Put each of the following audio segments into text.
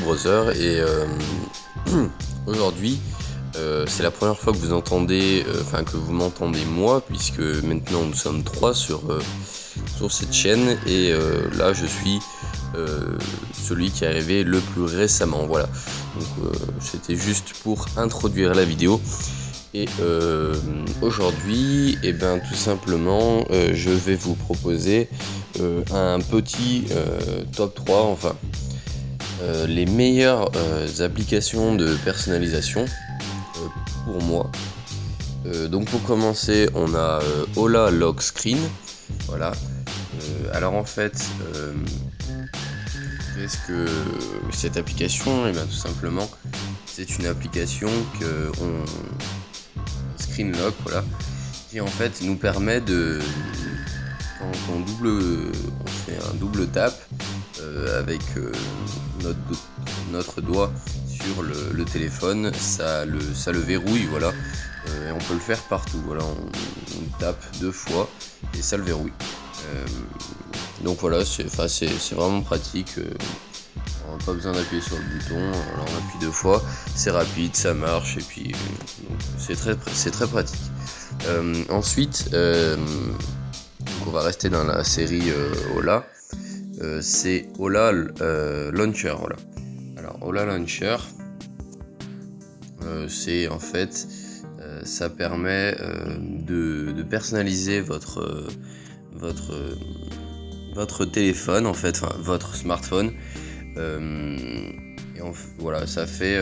Brother et aujourd'hui c'est la première fois que vous entendez, que vous m'entendez moi, puisque maintenant nous sommes 3 sur cette chaîne et là je suis celui qui est arrivé le plus récemment. Voilà, donc c'était juste pour introduire la vidéo. Et aujourd'hui, tout simplement, je vais vous proposer un petit top 3, les meilleures applications de personnalisation pour moi. Donc pour commencer, on a Hola Lock Screen. Voilà. Alors en fait, qu'est-ce que cette application? Tout simplement, c'est une application que Screen Lock, voilà, qui en fait nous permet de, quand on fait un double tap avec notre doigt sur le téléphone, ça le verrouille, voilà, et on peut le faire partout, voilà, on tape 2 fois et ça le verrouille. Donc voilà, c'est vraiment pratique. On n'a pas besoin d'appuyer sur le bouton, alors on appuie 2 fois, c'est rapide, ça marche, et puis c'est très pratique. Ensuite, donc on va rester dans la série Hola, c'est Hola Launcher. Voilà. Alors Hola Launcher, c'est en fait, ça permet de personnaliser votre téléphone, en fait, votre smartphone. Voilà, ça fait,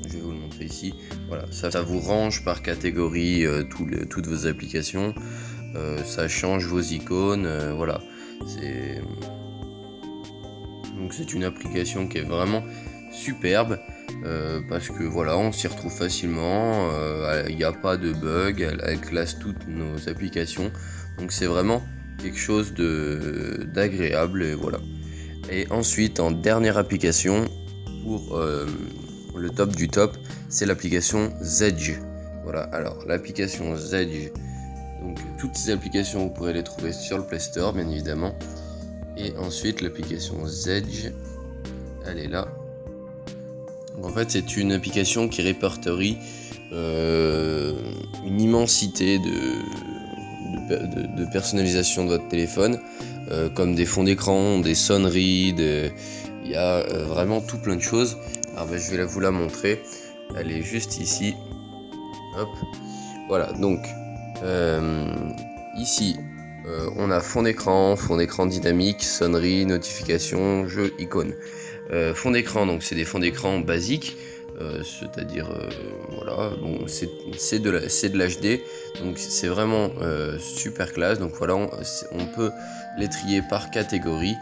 je vais vous le montrer ici, voilà, ça vous range par catégorie toutes vos applications, ça change vos icônes, voilà, donc c'est une application qui est vraiment superbe, parce que voilà, on s'y retrouve facilement, il n'y a pas de bug, elle classe toutes nos applications, donc c'est vraiment quelque chose d'agréable, et voilà. Et ensuite, en dernière application, pour le top du top, c'est l'application Zedge. Voilà, alors l'application Zedge, donc toutes ces applications, vous pourrez les trouver sur le Play Store, bien évidemment. Et ensuite, l'application Zedge, elle est là. Donc, en fait, c'est une application qui répertorie une immensité de personnalisation de votre téléphone, comme des fonds d'écran, des sonneries, il y a vraiment tout plein de choses. Alors je vais vous la montrer, elle est juste ici. Hop, voilà, donc ici on a fond d'écran dynamique, sonnerie, notification, jeu, icône. Fond d'écran, donc c'est des fonds d'écran basiques, c'est-à-dire voilà, bon, c'est de l'HD, donc c'est vraiment super classe. Donc voilà, on peut les trier par catégorie,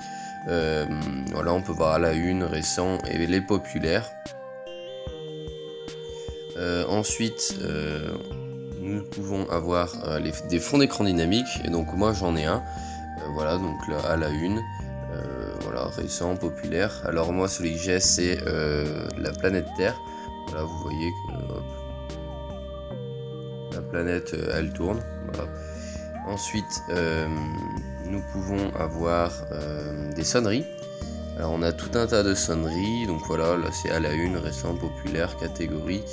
voilà, on peut voir à la une, récent et les populaires. Ensuite nous pouvons avoir des fonds d'écran dynamiques, et donc moi j'en ai un, voilà, donc là à la une, voilà, récent, populaire. Alors moi celui que j'ai, c'est la planète Terre. Voilà, vous voyez que la planète elle tourne, voilà. Ensuite nous pouvons avoir des sonneries. Alors on a tout un tas de sonneries, donc voilà, là c'est à la une, récent, populaire, catégorie.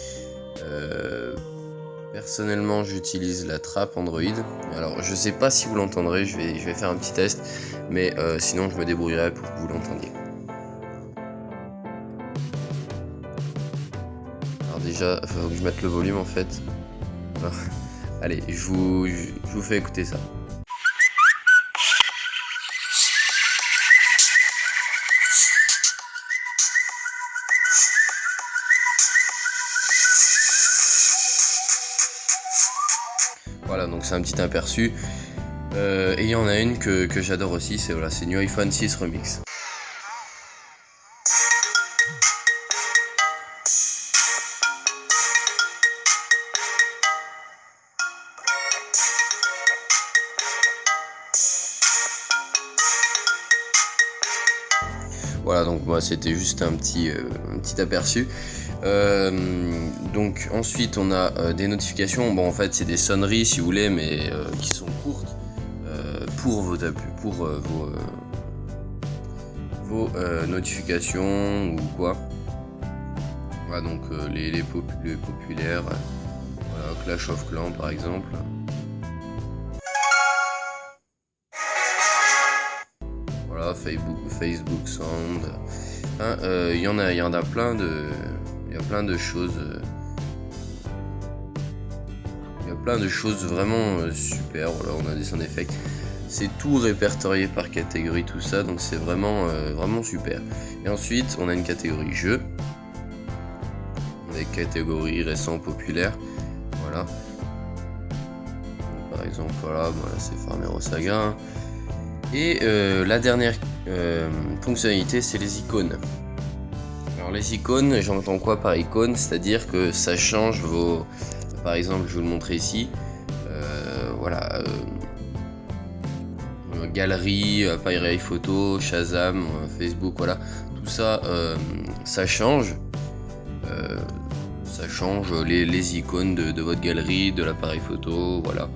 Personnellement j'utilise la trappe Android. Alors je sais pas si vous l'entendrez, je vais faire un petit test, mais sinon je me débrouillerai pour que vous l'entendiez. Alors déjà, il faut que je mette le volume en fait. Alors, allez, je vous fais écouter ça. Voilà, donc c'est un petit aperçu. Et il y en a une que j'adore aussi, c'est voilà, New iPhone 6 Remix. Voilà, donc moi c'était juste un petit aperçu. Donc ensuite on a des notifications. Bon, en fait c'est des sonneries si vous voulez, mais qui sont courtes pour vos notifications ou quoi. Voilà, donc les populaires, voilà, Clash of Clans par exemple. Voilà, Facebook Sound. Il y en a plein de choses. Il y a plein de choses vraiment super. Voilà, on a des sound effects. C'est tout répertorié par catégorie, tout ça, donc c'est vraiment super. Et ensuite, on a une catégorie jeux. On a une catégorie récent populaire. Voilà. Donc, par exemple, voilà, c'est Farmero Saga. Et la dernière fonctionnalité, c'est les icônes. Alors les icônes, j'entends quoi par icône? C'est-à-dire que ça change vos... Par exemple, je vais vous le montrer ici. Voilà. Galerie, appareil photo, Shazam, Facebook, voilà. Tout ça, ça change. Ça change les icônes de votre galerie, de l'appareil photo, voilà.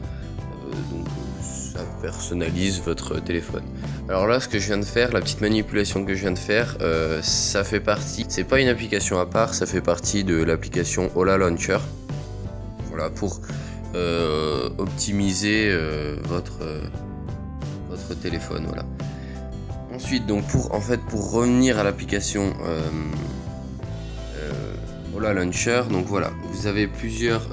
Donc ça personnalise votre téléphone. Alors là, ce que je viens de faire, la petite manipulation que je viens de faire, ça fait partie, c'est pas une application à part, ça fait partie de l'application Ola Launcher. Voilà, pour optimiser votre téléphone, voilà. Ensuite, donc pour revenir à l'application Ola Launcher, donc voilà, vous avez plusieurs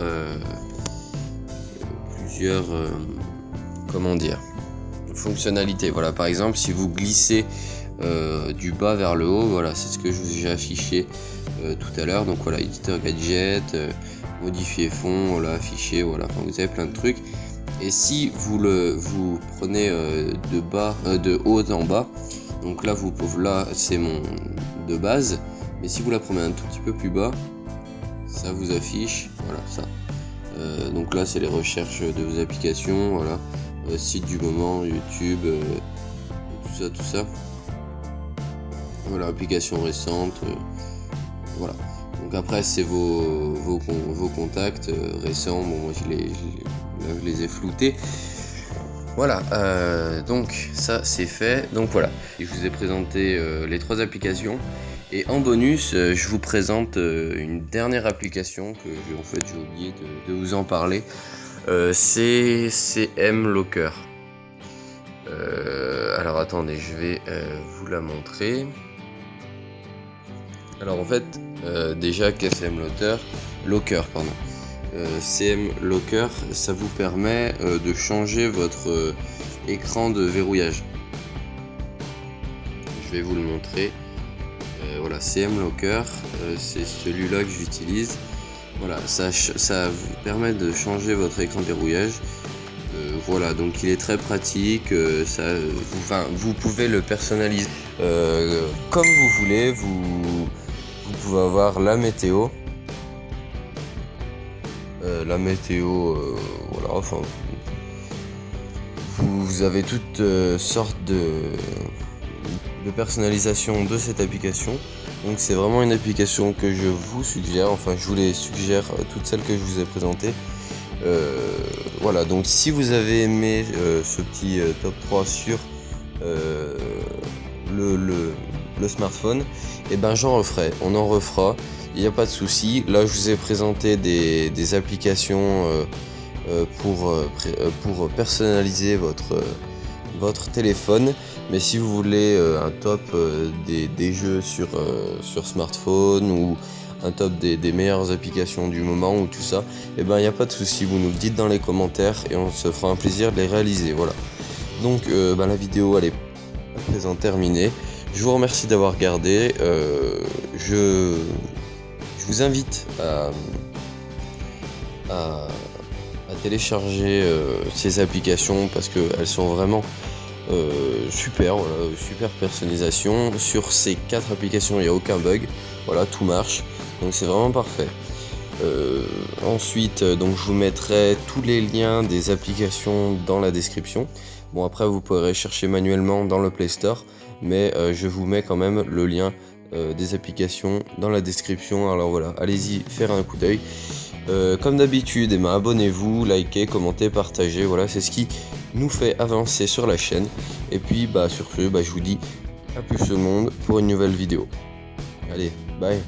comment dire, fonctionnalités. Voilà, par exemple, si vous glissez du bas vers le haut, voilà, c'est ce que je vous ai affiché tout à l'heure. Donc voilà, éditeur gadget, modifier fond, voilà, afficher, voilà, enfin, vous avez plein de trucs. Et si vous prenez de haut en bas, donc là c'est mon de base, mais si vous la prenez un tout petit peu plus bas, ça vous affiche, voilà, ça. Donc là c'est les recherches de vos applications, voilà, site du moment, YouTube, tout ça. Voilà, applications récentes, voilà. Donc après c'est vos contacts récents, bon moi je les ai floutés. Voilà, donc ça c'est fait. Donc voilà, je vous ai présenté les 3 applications. Et en bonus, je vous présente une dernière application que j'ai oublié de vous en parler. C'est CM Locker. Alors attendez, je vais vous la montrer. Alors en fait, déjà CM Locker, pardon. CM Locker, ça vous permet de changer votre écran de verrouillage. Je vais vous le montrer. Voilà, CM Locker, c'est celui-là que j'utilise. Voilà, ça vous permet de changer votre écran de verrouillage. Voilà, donc il est très pratique. Vous pouvez le personnaliser comme vous voulez. Vous pouvez avoir la météo. Voilà, enfin, vous avez toutes sortes de personnalisation de cette application. Donc c'est vraiment une application que je vous suggère, enfin je vous les suggère toutes celles que je vous ai présentées. Voilà, donc si vous avez aimé ce petit top 3 sur le smartphone, et ben j'en referai, on en refera, il n'y a pas de souci. Là je vous ai présenté des applications pour personnaliser votre téléphone. Mais si vous voulez un top des jeux sur smartphone ou un top des meilleures applications du moment ou tout ça, et ben il n'y a pas de souci, vous nous le dites dans les commentaires et on se fera un plaisir de les réaliser. Voilà. Donc la vidéo elle est à présent terminée. Je vous remercie d'avoir regardé. Je vous invite à télécharger ces applications parce qu'elles sont vraiment super, voilà, super personnalisation. Sur ces 4 applications il n'y a aucun bug, voilà, tout marche, donc c'est vraiment parfait. Ensuite donc je vous mettrai tous les liens des applications dans la description. Bon, après vous pourrez chercher manuellement dans le Play Store, mais je vous mets quand même le lien des applications dans la description. Alors voilà, allez-y faire un coup d'œil. Comme d'habitude, abonnez-vous, likez, commentez, partagez, voilà, c'est ce qui nous fait avancer sur la chaîne. Et puis sur ce, je vous dis à plus tout le monde pour une nouvelle vidéo. Allez, bye.